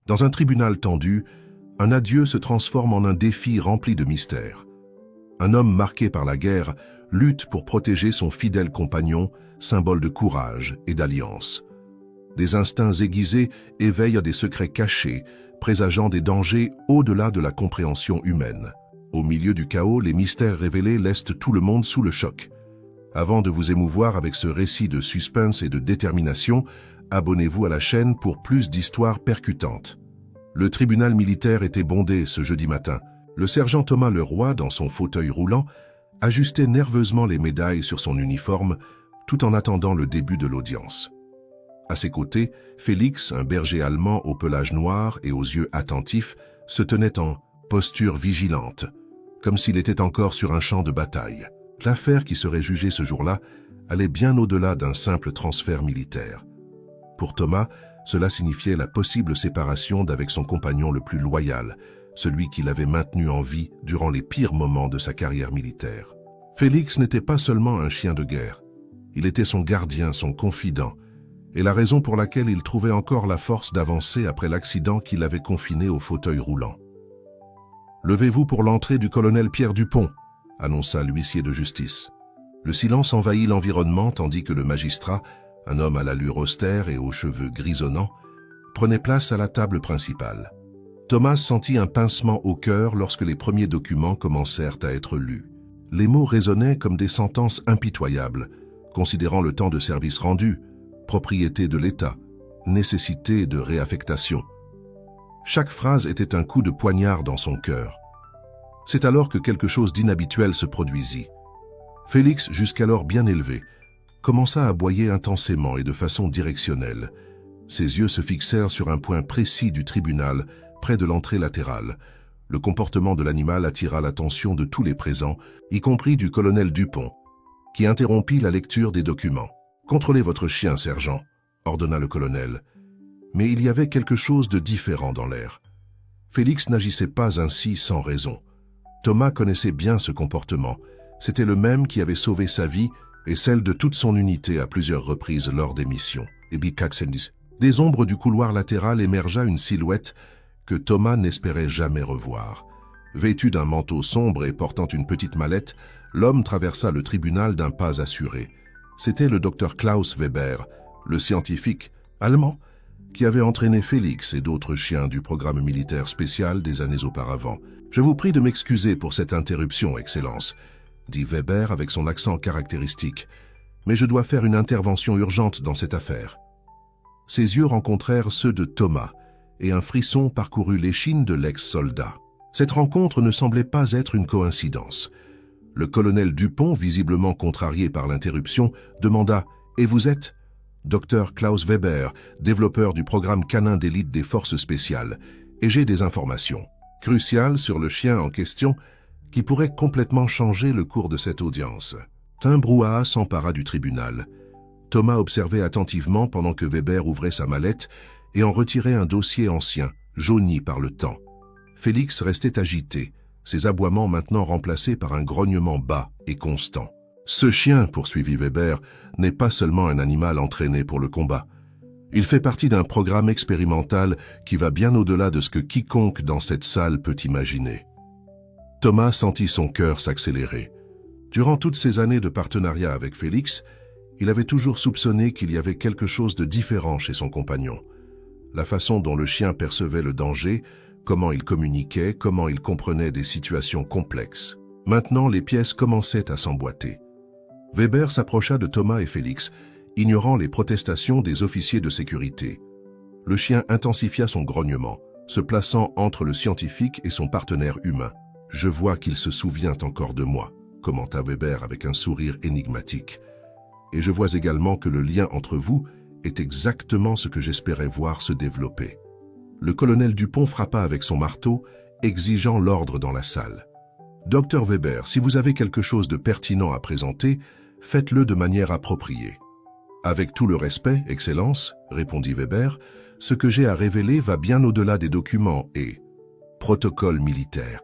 Dans un tribunal tendu, un adieu se transforme en un défi rempli de mystères. Un homme marqué par la guerre lutte pour protéger son fidèle compagnon, symbole de courage et d'alliance. Des instincts aiguisés éveillent à des secrets cachés, présageant des dangers au-delà de la compréhension humaine. Au milieu du chaos, les mystères révélés laissent tout le monde sous le choc. Avant de vous émouvoir avec ce récit de suspense et de détermination, abonnez-vous à la chaîne pour plus d'histoires percutantes. Le tribunal militaire était bondé ce jeudi matin. Le sergent Thomas Leroy, dans son fauteuil roulant, ajustait nerveusement les médailles sur son uniforme, tout en attendant le début de l'audience. À ses côtés, Félix, un berger allemand au pelage noir et aux yeux attentifs, se tenait en posture vigilante, comme s'il était encore sur un champ de bataille. L'affaire qui serait jugée ce jour-là allait bien au-delà d'un simple transfert militaire. Pour Thomas, cela signifiait la possible séparation d'avec son compagnon le plus loyal, celui qui l'avait maintenu en vie durant les pires moments de sa carrière militaire. Félix n'était pas seulement un chien de guerre, il était son gardien, son confident, et la raison pour laquelle il trouvait encore la force d'avancer après l'accident qui l'avait confiné au fauteuil roulant. « Levez-vous pour l'entrée du colonel Pierre Dupont », annonça l'huissier de justice. Le silence envahit l'environnement tandis que le magistrat, un homme à l'allure austère et aux cheveux grisonnants, prenait place à la table principale. Thomas sentit un pincement au cœur lorsque les premiers documents commencèrent à être lus. Les mots résonnaient comme des sentences impitoyables, considérant le temps de service rendu, propriété de l'État, nécessité de réaffectation. Chaque phrase était un coup de poignard dans son cœur. C'est alors que quelque chose d'inhabituel se produisit. Félix, jusqu'alors bien élevé, commença à aboyer intensément et de façon directionnelle. Ses yeux se fixèrent sur un point précis du tribunal, près de l'entrée latérale. Le comportement de l'animal attira l'attention de tous les présents, y compris du colonel Dupont, qui interrompit la lecture des documents. « Contrôlez votre chien, sergent », ordonna le colonel. Mais il y avait quelque chose de différent dans l'air. Félix n'agissait pas ainsi sans raison. Thomas connaissait bien ce comportement. C'était le même qui avait sauvé sa vie et celle de toute son unité à plusieurs reprises lors des missions. Des ombres du couloir latéral émergea une silhouette que Thomas n'espérait jamais revoir. Vêtu d'un manteau sombre et portant une petite mallette, l'homme traversa le tribunal d'un pas assuré. C'était le docteur Klaus Weber, le scientifique allemand qui avait entraîné Félix et d'autres chiens du programme militaire spécial des années auparavant. « Je vous prie de m'excuser pour cette interruption, Excellence », dit Weber avec son accent caractéristique, « mais je dois faire une intervention urgente dans cette affaire. » Ses yeux rencontrèrent ceux de Thomas, et un frisson parcourut l'échine de l'ex-soldat. Cette rencontre ne semblait pas être une coïncidence. Le colonel Dupont, visiblement contrarié par l'interruption, demanda « Et vous êtes ?» Dr Klaus Weber, développeur du programme canin d'élite des forces spéciales, et j'ai des informations cruciales sur le chien en question qui pourraient complètement changer le cours de cette audience. Un brouhaha s'empara du tribunal. Thomas observait attentivement pendant que Weber ouvrait sa mallette et en retirait un dossier ancien, jauni par le temps. Félix restait agité, ses aboiements maintenant remplacés par un grognement bas et constant. « Ce chien, poursuivit Weber, n'est pas seulement un animal entraîné pour le combat. Il fait partie d'un programme expérimental qui va bien au-delà de ce que quiconque dans cette salle peut imaginer. » Thomas sentit son cœur s'accélérer. Durant toutes ces années de partenariat avec Félix, il avait toujours soupçonné qu'il y avait quelque chose de différent chez son compagnon. La façon dont le chien percevait le danger, comment il communiquait, comment il comprenait des situations complexes. Maintenant, les pièces commençaient à s'emboîter. Weber s'approcha de Thomas et Félix, ignorant les protestations des officiers de sécurité. Le chien intensifia son grognement, se plaçant entre le scientifique et son partenaire humain. « Je vois qu'il se souvient encore de moi », commenta Weber avec un sourire énigmatique. « Et je vois également que le lien entre vous est exactement ce que j'espérais voir se développer. » Le colonel Dupont frappa avec son marteau, exigeant l'ordre dans la salle. « Docteur Weber, si vous avez quelque chose de pertinent à présenter, faites-le de manière appropriée. »« Avec tout le respect, Excellence, » répondit Weber, « ce que j'ai à révéler va bien au-delà des documents et protocoles militaires.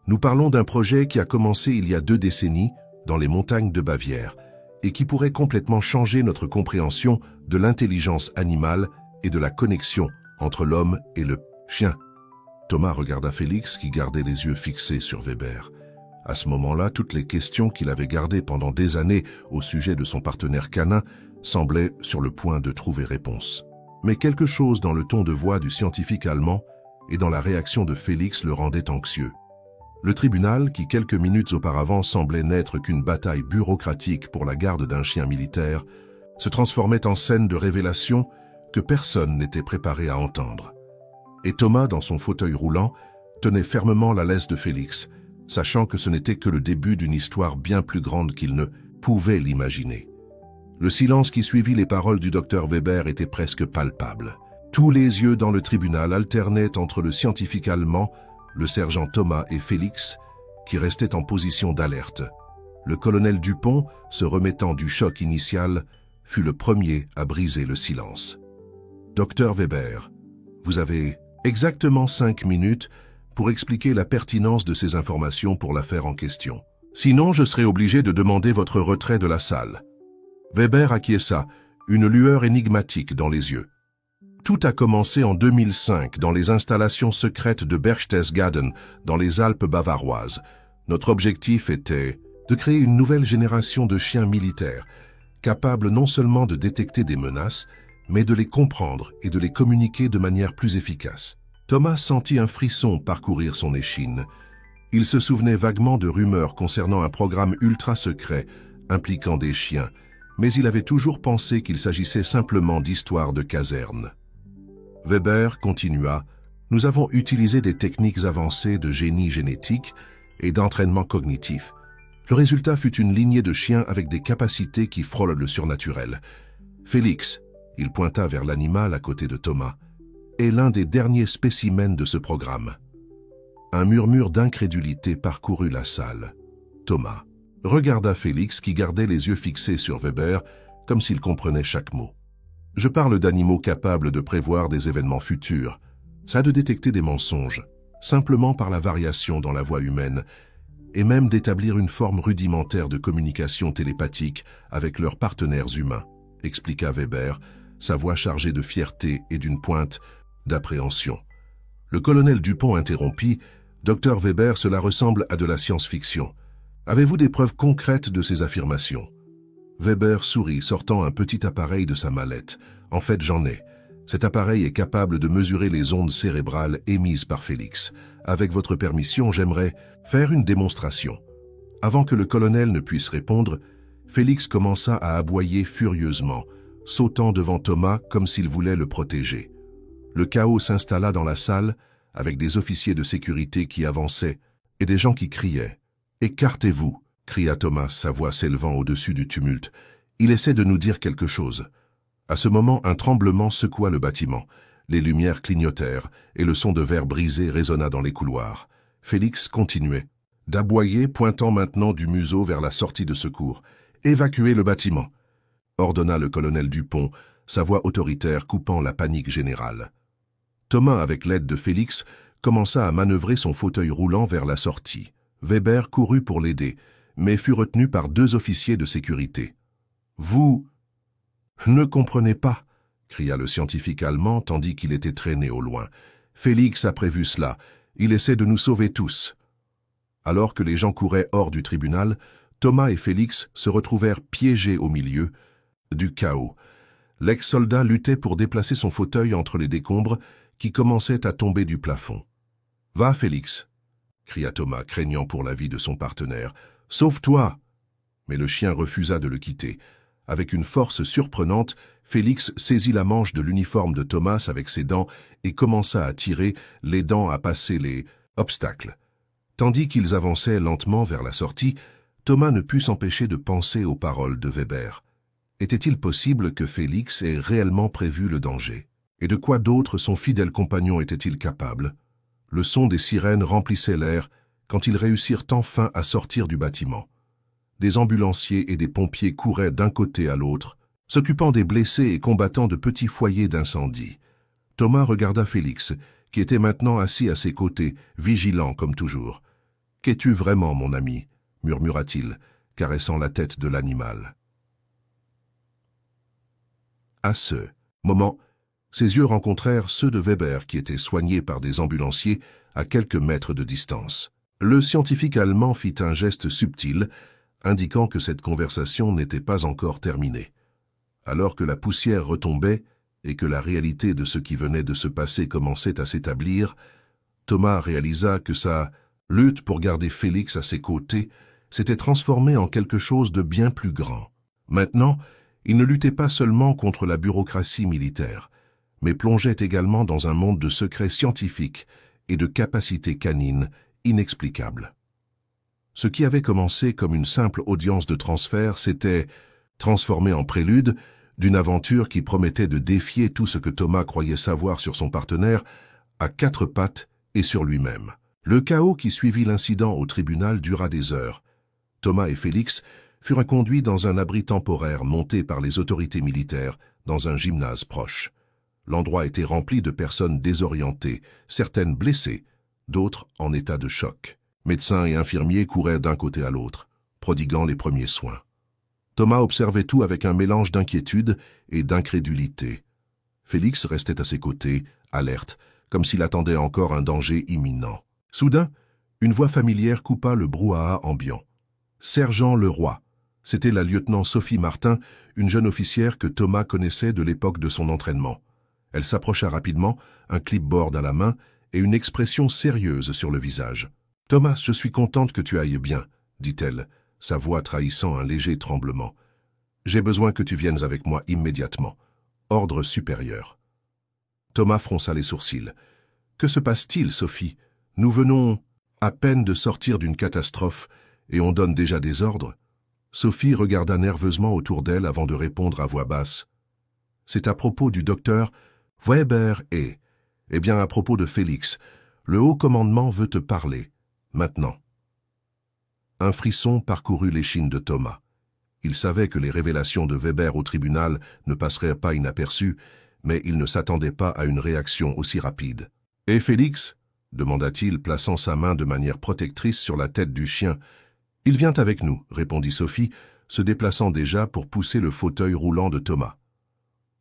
Nous parlons d'un projet qui a commencé il y a 2 décennies dans les montagnes de Bavière et qui pourrait complètement changer notre compréhension de l'intelligence animale et de la connexion entre l'homme et le chien. Thomas regarda Félix qui gardait les yeux fixés sur Weber. À ce moment-là, toutes les questions qu'il avait gardées pendant des années au sujet de son partenaire canin semblaient sur le point de trouver réponse. Mais quelque chose dans le ton de voix du scientifique allemand et dans la réaction de Félix le rendait anxieux. Le tribunal, qui quelques minutes auparavant semblait n'être qu'une bataille bureaucratique pour la garde d'un chien militaire, se transformait en scène de révélation que personne n'était préparé à entendre. Et Thomas, dans son fauteuil roulant, tenait fermement la laisse de Félix, sachant que ce n'était que le début d'une histoire bien plus grande qu'il ne pouvait l'imaginer. Le silence qui suivit les paroles du docteur Weber était presque palpable. Tous les yeux dans le tribunal alternaient entre le scientifique allemand, le sergent Thomas et Félix, qui restaient en position d'alerte. Le colonel Dupont, se remettant du choc initial, fut le premier à briser le silence. « Docteur Weber, vous avez exactement 5 minutes pour expliquer la pertinence de ces informations pour l'affaire en question. Sinon, je serai obligé de demander votre retrait de la salle. » Weber acquiesça, une lueur énigmatique dans les yeux. Tout a commencé en 2005 dans les installations secrètes de Berchtesgaden, dans les Alpes bavaroises. Notre objectif était de créer une nouvelle génération de chiens militaires, capables non seulement de détecter des menaces, mais de les comprendre et de les communiquer de manière plus efficace. Thomas sentit un frisson parcourir son échine. Il se souvenait vaguement de rumeurs concernant un programme ultra secret impliquant des chiens, mais il avait toujours pensé qu'il s'agissait simplement d'histoires de caserne. Weber continua « Nous avons utilisé des techniques avancées de génie génétique et d'entraînement cognitif. Le résultat fut une lignée de chiens avec des capacités qui frôlent le surnaturel. Félix, il pointa vers l'animal à côté de Thomas, est l'un des derniers spécimens de ce programme. » Un murmure d'incrédulité parcourut la salle. Thomas regarda Félix qui gardait les yeux fixés sur Weber comme s'il comprenait chaque mot. « Je parle d'animaux capables de prévoir des événements futurs, ça de détecter des mensonges, simplement par la variation dans la voix humaine, et même d'établir une forme rudimentaire de communication télépathique avec leurs partenaires humains, » expliqua Weber, sa voix chargée de fierté et d'une pointe d'appréhension. Le colonel Dupont interrompit « Docteur Weber, cela ressemble à de la science-fiction. Avez-vous des preuves concrètes de ces affirmations ?» Weber sourit, sortant un petit appareil de sa mallette. « En fait, j'en ai. Cet appareil est capable de mesurer les ondes cérébrales émises par Félix. Avec votre permission, j'aimerais faire une démonstration. » Avant que le colonel ne puisse répondre, Félix commença à aboyer furieusement, sautant devant Thomas comme s'il voulait le protéger. Le chaos s'installa dans la salle, avec des officiers de sécurité qui avançaient et des gens qui criaient. « Écartez-vous !» cria Thomas, sa voix s'élevant au-dessus du tumulte. « Il essaie de nous dire quelque chose. » À ce moment, un tremblement secoua le bâtiment. Les lumières clignotèrent et le son de verre brisé résonna dans les couloirs. Félix continuait d'aboyer, pointant maintenant du museau vers la sortie de secours. « Évacuez le bâtiment !» ordonna le colonel Dupont, sa voix autoritaire coupant la panique générale. Thomas, avec l'aide de Félix, commença à manœuvrer son fauteuil roulant vers la sortie. Weber courut pour l'aider, mais fut retenu par 2 officiers de sécurité. « Vous ne comprenez pas !» cria le scientifique allemand tandis qu'il était traîné au loin. « Félix a prévu cela. Il essaie de nous sauver tous. » Alors que les gens couraient hors du tribunal, Thomas et Félix se retrouvèrent piégés au milieu du chaos. L'ex-soldat luttait pour déplacer son fauteuil entre les décombres qui commençaient à tomber du plafond. « Va, Félix !» cria Thomas, craignant pour la vie de son partenaire. « Sauve-toi !» Mais le chien refusa de le quitter. Avec une force surprenante, Félix saisit la manche de l'uniforme de Thomas avec ses dents et commença à tirer, l'aidant à passer les obstacles. Tandis qu'ils avançaient lentement vers la sortie, Thomas ne put s'empêcher de penser aux paroles de Weber. Était-il possible que Félix ait réellement prévu le danger? Et de quoi d'autre son fidèle compagnon était-il capable? Le son des sirènes remplissait l'air quand ils réussirent enfin à sortir du bâtiment. Des ambulanciers et des pompiers couraient d'un côté à l'autre, s'occupant des blessés et combattant de petits foyers d'incendie. Thomas regarda Félix, qui était maintenant assis à ses côtés, vigilant comme toujours. « Qu'es-tu vraiment, mon ami ?» murmura-t-il, caressant la tête de l'animal. À ce moment, Ses yeux rencontrèrent ceux de Weber qui étaient soignés par des ambulanciers à quelques mètres de distance. Le scientifique allemand fit un geste subtil, indiquant que cette conversation n'était pas encore terminée. Alors que la poussière retombait et que la réalité de ce qui venait de se passer commençait à s'établir, Thomas réalisa que sa lutte pour garder Félix à ses côtés s'était transformée en quelque chose de bien plus grand. Maintenant, il ne luttait pas seulement contre la bureaucratie militaire, mais plongeait également dans un monde de secrets scientifiques et de capacités canines inexplicables. Ce qui avait commencé comme une simple audience de transfert s'était transformé en prélude d'une aventure qui promettait de défier tout ce que Thomas croyait savoir sur son partenaire à quatre pattes et sur lui-même. Le chaos qui suivit l'incident au tribunal dura des heures. Thomas et Félix furent conduits dans un abri temporaire monté par les autorités militaires dans un gymnase proche. L'endroit était rempli de personnes désorientées, certaines blessées, d'autres en état de choc. Médecins et infirmiers couraient d'un côté à l'autre, prodiguant les premiers soins. Thomas observait tout avec un mélange d'inquiétude et d'incrédulité. Félix restait à ses côtés, alerte, comme s'il attendait encore un danger imminent. Soudain, une voix familière coupa le brouhaha ambiant. « Sergent Leroy !» C'était la lieutenant Sophie Martin, une jeune officière que Thomas connaissait de l'époque de son entraînement. Elle s'approcha rapidement, un clipboard à la main et une expression sérieuse sur le visage. « Thomas, je suis contente que tu ailles bien, » dit-elle, sa voix trahissant un léger tremblement. « J'ai besoin que tu viennes avec moi immédiatement. Ordre supérieur. » Thomas fronça les sourcils. « Que se passe-t-il, Sophie? Nous venons à peine de sortir d'une catastrophe et on donne déjà des ordres. » Sophie regarda nerveusement autour d'elle avant de répondre à voix basse. « C'est à propos du docteur Weber et... Eh bien, à propos de Félix. Le haut commandement veut te parler. Maintenant. » Un frisson parcourut l'échine de Thomas. Il savait que les révélations de Weber au tribunal ne passeraient pas inaperçues, mais il ne s'attendait pas à une réaction aussi rapide. « Et Félix ?» demanda-t-il, plaçant sa main de manière protectrice sur la tête du chien. « Il vient avec nous, » répondit Sophie, se déplaçant déjà pour pousser le fauteuil roulant de Thomas.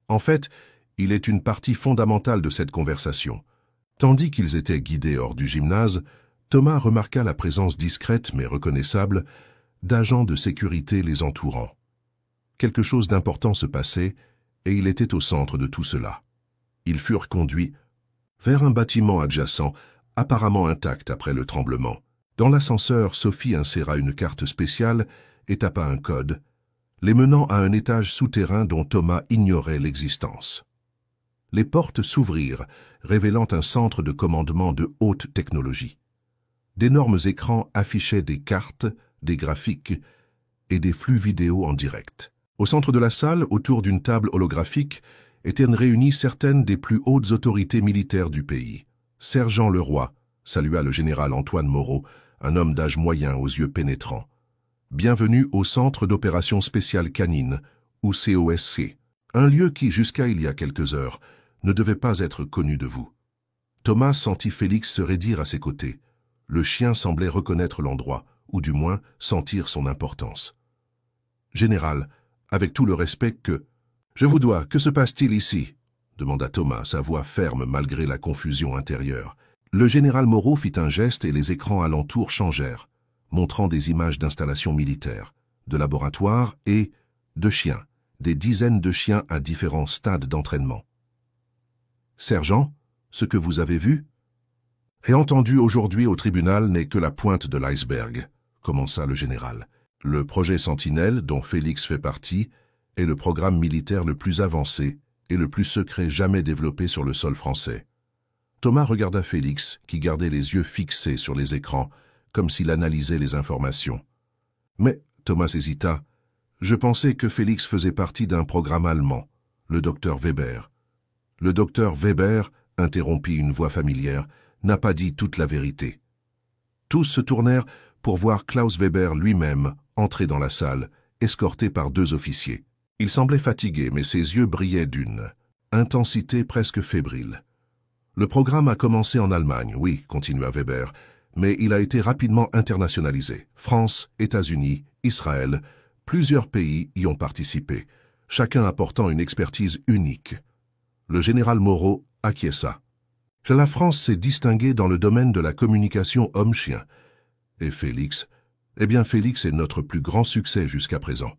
En fait, il est une partie fondamentale de cette conversation. Tandis qu'ils étaient guidés hors du gymnase, Thomas remarqua la présence discrète mais reconnaissable d'agents de sécurité les entourant. Quelque chose d'important se passait et il était au centre de tout cela. Ils furent conduits vers un bâtiment adjacent, apparemment intact après le tremblement. Dans l'ascenseur, Sophie inséra une carte spéciale et tapa un code, les menant à un étage souterrain dont Thomas ignorait l'existence. Les portes s'ouvrirent, révélant un centre de commandement de haute technologie. D'énormes écrans affichaient des cartes, des graphiques et des flux vidéo en direct. Au centre de la salle, autour d'une table holographique, étaient réunies certaines des plus hautes autorités militaires du pays. Sergent Leroy, salua le général Antoine Moreau, un homme d'âge moyen aux yeux pénétrants. Bienvenue au Centre d'opérations spéciales canines, ou COSC, un lieu qui, jusqu'à il y a quelques heures, ne devait pas être connu de vous. Thomas sentit Félix se raidir à ses côtés. Le chien semblait reconnaître l'endroit, ou du moins sentir son importance. « Général, avec tout le respect que... »« Je vous dois, que se passe-t-il ici ?» demanda Thomas, sa voix ferme malgré la confusion intérieure. Le général Moreau fit un geste et les écrans alentour changèrent, montrant des images d'installations militaires, de laboratoires et de chiens, des dizaines de chiens à différents stades d'entraînement. « Sergent, ce que vous avez vu et entendu aujourd'hui au tribunal n'est que la pointe de l'iceberg, » commença le général. « Le projet Sentinelle, dont Félix fait partie, est le programme militaire le plus avancé et le plus secret jamais développé sur le sol français. » Thomas regarda Félix, qui gardait les yeux fixés sur les écrans, comme s'il analysait les informations. Mais, Thomas hésita, je pensais que Félix faisait partie d'un programme allemand, le docteur Weber. Le docteur Weber, interrompit une voix familière, n'a pas dit toute la vérité. Tous se tournèrent pour voir Klaus Weber lui-même entrer dans la salle, escorté par deux officiers. Il semblait fatigué, mais ses yeux brillaient d'une intensité presque fébrile. Le programme a commencé en Allemagne, oui, continua Weber, mais il a été rapidement internationalisé. France, États-Unis, Israël, plusieurs pays y ont participé, chacun apportant une expertise unique. Le général Moreau acquiesça. La France s'est distinguée dans le domaine de la communication homme-chien. Et Félix? Eh bien, Félix est notre plus grand succès jusqu'à présent.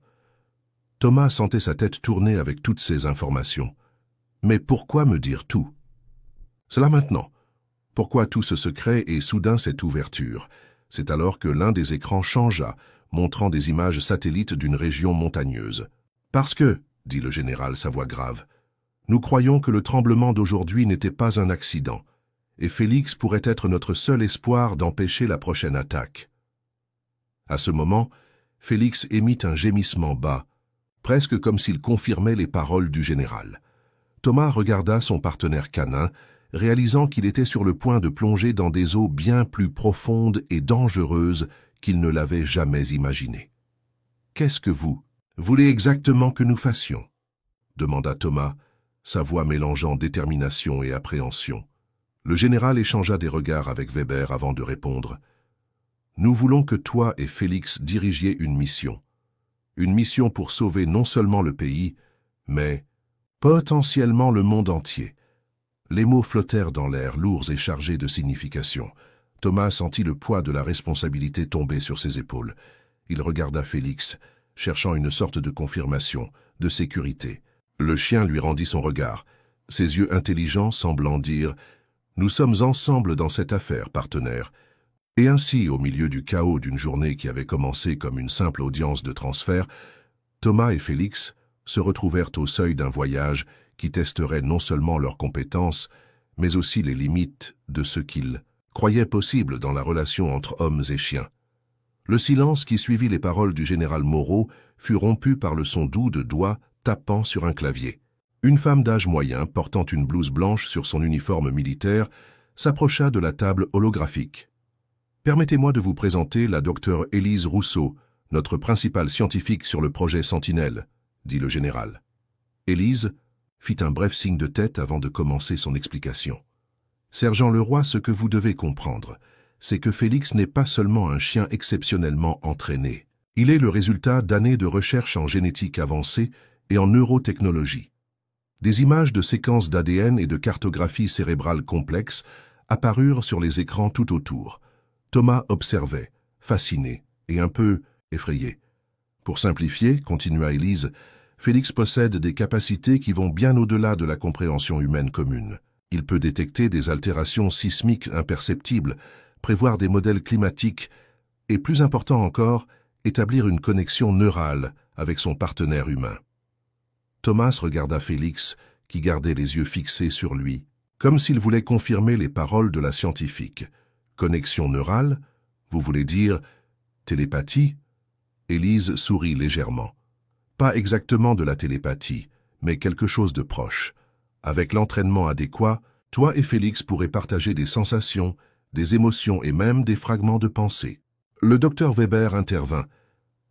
Thomas sentait sa tête tourner avec toutes ces informations. Mais pourquoi me dire tout? Cela maintenant. Pourquoi tout ce secret et soudain cette ouverture? C'est alors que l'un des écrans changea, montrant des images satellites d'une région montagneuse. Parce que, dit le général sa voix grave, nous croyons que le tremblement d'aujourd'hui n'était pas un accident, et Félix pourrait être notre seul espoir d'empêcher la prochaine attaque. À ce moment, Félix émit un gémissement bas, presque comme s'il confirmait les paroles du général. Thomas regarda son partenaire canin, réalisant qu'il était sur le point de plonger dans des eaux bien plus profondes et dangereuses qu'il ne l'avait jamais imaginé. « Qu'est-ce que vous voulez exactement que nous fassions ?» demanda Thomas, sa voix mélangeant détermination et appréhension. Le général échangea des regards avec Weber avant de répondre. « Nous voulons que toi et Félix dirigiez une mission. Une mission pour sauver non seulement le pays, mais potentiellement le monde entier. » Les mots flottèrent dans l'air, lourds et chargés de signification. Thomas sentit le poids de la responsabilité tomber sur ses épaules. Il regarda Félix, cherchant une sorte de confirmation, de sécurité. Le chien lui rendit son regard, ses yeux intelligents semblant dire « Nous sommes ensemble dans cette affaire, partenaire. » Et ainsi, au milieu du chaos d'une journée qui avait commencé comme une simple audience de transfert, Thomas et Félix se retrouvèrent au seuil d'un voyage qui testerait non seulement leurs compétences, mais aussi les limites de ce qu'ils croyaient possible dans la relation entre hommes et chiens. Le silence qui suivit les paroles du général Moreau fut rompu par le son doux de doigts tapant sur un clavier. Une femme d'âge moyen, portant une blouse blanche sur son uniforme militaire, s'approcha de la table holographique. « Permettez-moi de vous présenter la docteure Élise Rousseau, notre principale scientifique sur le projet Sentinelle, » dit le général. Élise fit un bref signe de tête avant de commencer son explication. « Sergent Leroy, ce que vous devez comprendre, c'est que Félix n'est pas seulement un chien exceptionnellement entraîné. Il est le résultat d'années de recherche en génétique avancée et en neurotechnologie. Des images de séquences d'ADN et de cartographie cérébrale complexes apparurent sur les écrans tout autour. Thomas observait, fasciné et un peu effrayé. Pour simplifier, continua Élise, Félix possède des capacités qui vont bien au-delà de la compréhension humaine commune. Il peut détecter des altérations sismiques imperceptibles, prévoir des modèles climatiques et, plus important encore, établir une connexion neurale avec son partenaire humain. Thomas regarda Félix, qui gardait les yeux fixés sur lui, comme s'il voulait confirmer les paroles de la scientifique. Connexion neurale, vous voulez dire télépathie? Élise sourit légèrement. Pas exactement de la télépathie, mais quelque chose de proche. Avec l'entraînement adéquat, toi et Félix pourrez partager des sensations, des émotions et même des fragments de pensée. Le docteur Weber intervint.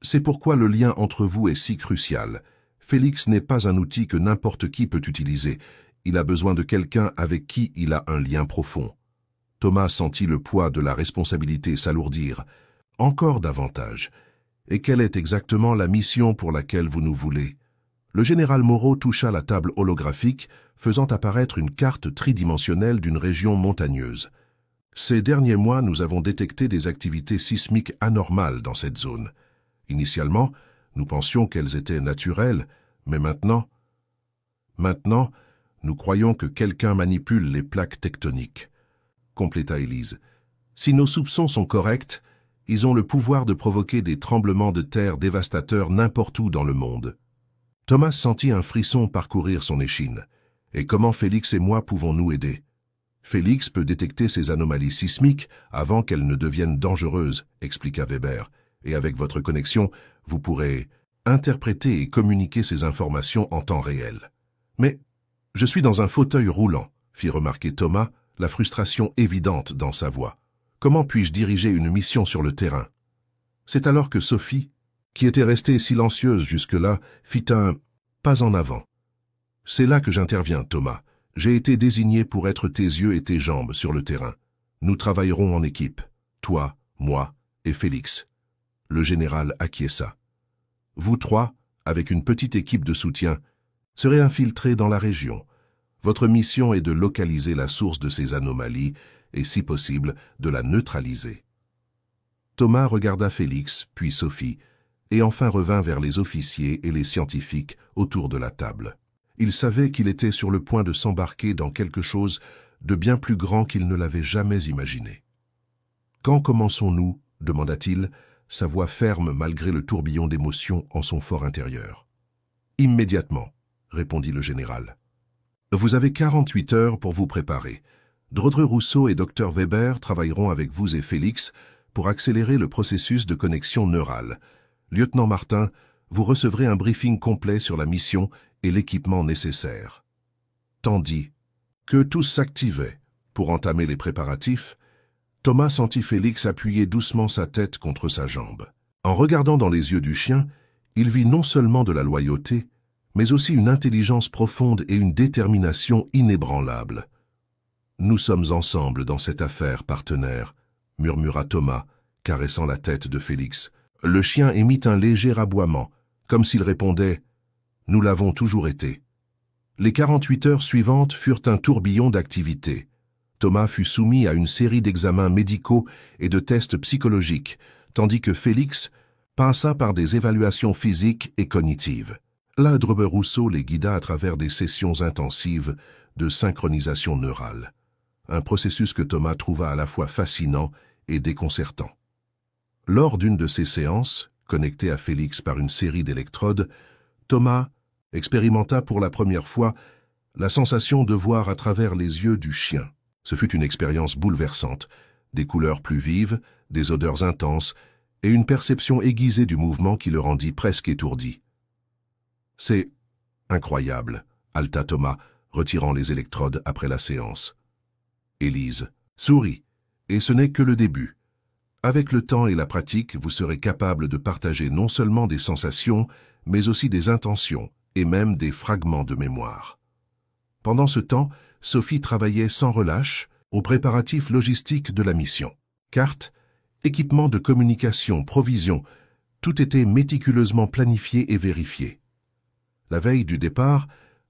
C'est pourquoi le lien entre vous est si crucial. Félix n'est pas un outil que n'importe qui peut utiliser. Il a besoin de quelqu'un avec qui il a un lien profond. Thomas sentit le poids de la responsabilité s'alourdir. Encore davantage. Et quelle est exactement la mission pour laquelle vous nous voulez? Le général Moreau toucha la table holographique, faisant apparaître une carte tridimensionnelle d'une région montagneuse. Ces derniers mois, nous avons détecté des activités sismiques anormales dans cette zone. Initialement, nous pensions qu'elles étaient naturelles, mais maintenant, nous croyons que quelqu'un manipule les plaques tectoniques, compléta Élise. Si nos soupçons sont corrects, ils ont le pouvoir de provoquer des tremblements de terre dévastateurs n'importe où dans le monde. Thomas sentit un frisson parcourir son échine. Et comment Félix et moi pouvons-nous aider? Félix peut détecter ces anomalies sismiques avant qu'elles ne deviennent dangereuses, expliqua Weber. Et avec votre connexion, vous pourrez interpréter et communiquer ces informations en temps réel. Mais je suis dans un fauteuil roulant, fit remarquer Thomas, la frustration évidente dans sa voix. Comment puis-je diriger une mission sur le terrain? C'est alors que Sophie, qui était restée silencieuse jusque-là, fit un pas en avant. C'est là que j'interviens, Thomas. J'ai été désigné pour être tes yeux et tes jambes sur le terrain. Nous travaillerons en équipe, toi, moi et Félix. Le général acquiesça. Vous trois, avec une petite équipe de soutien, serez infiltrés dans la région. Votre mission est de localiser la source de ces anomalies et, si possible, de la neutraliser. Thomas regarda Félix, puis Sophie, et enfin revint vers les officiers et les scientifiques autour de la table. Il savait qu'il était sur le point de s'embarquer dans quelque chose de bien plus grand qu'il ne l'avait jamais imaginé. « Quand commençons-nous » demanda-t-il, sa voix ferme malgré le tourbillon d'émotions en son fort intérieur. « Immédiatement » répondit le général. « Vous avez 48 heures pour vous préparer. Drodre-Rousseau et Dr Weber travailleront avec vous et Félix pour accélérer le processus de connexion neurale. Lieutenant Martin, vous recevrez un briefing complet sur la mission et l'équipement nécessaire. » Tandis que tous s'activaient pour entamer les préparatifs, Thomas sentit Félix appuyer doucement sa tête contre sa jambe. En regardant dans les yeux du chien, il vit non seulement de la loyauté, mais aussi une intelligence profonde et une détermination inébranlable. « Nous sommes ensemble dans cette affaire, partenaire », murmura Thomas, caressant la tête de Félix. Le chien émit un léger aboiement, comme s'il répondait « Nous l'avons toujours été ». Les 48 heures suivantes furent un tourbillon d'activités. Thomas fut soumis à une série d'examens médicaux et de tests psychologiques, tandis que Félix passa par des évaluations physiques et cognitives. Là, Drodre-Rousseau les guida à travers des sessions intensives de synchronisation neurale, un processus que Thomas trouva à la fois fascinant et déconcertant. Lors d'une de ces séances, connecté à Félix par une série d'électrodes, Thomas expérimenta pour la première fois la sensation de voir à travers les yeux du chien. Ce fut une expérience bouleversante, des couleurs plus vives, des odeurs intenses et une perception aiguisée du mouvement qui le rendit presque étourdi. « C'est incroyable », haleta Thomas, retirant les électrodes après la séance. Élise sourit, et ce n'est que le début. Avec le temps et la pratique, vous serez capable de partager non seulement des sensations, mais aussi des intentions et même des fragments de mémoire. Pendant ce temps, Sophie travaillait sans relâche aux préparatifs logistiques de la mission. Cartes, équipements de communication, provisions, tout était méticuleusement planifié et vérifié. La veille du départ,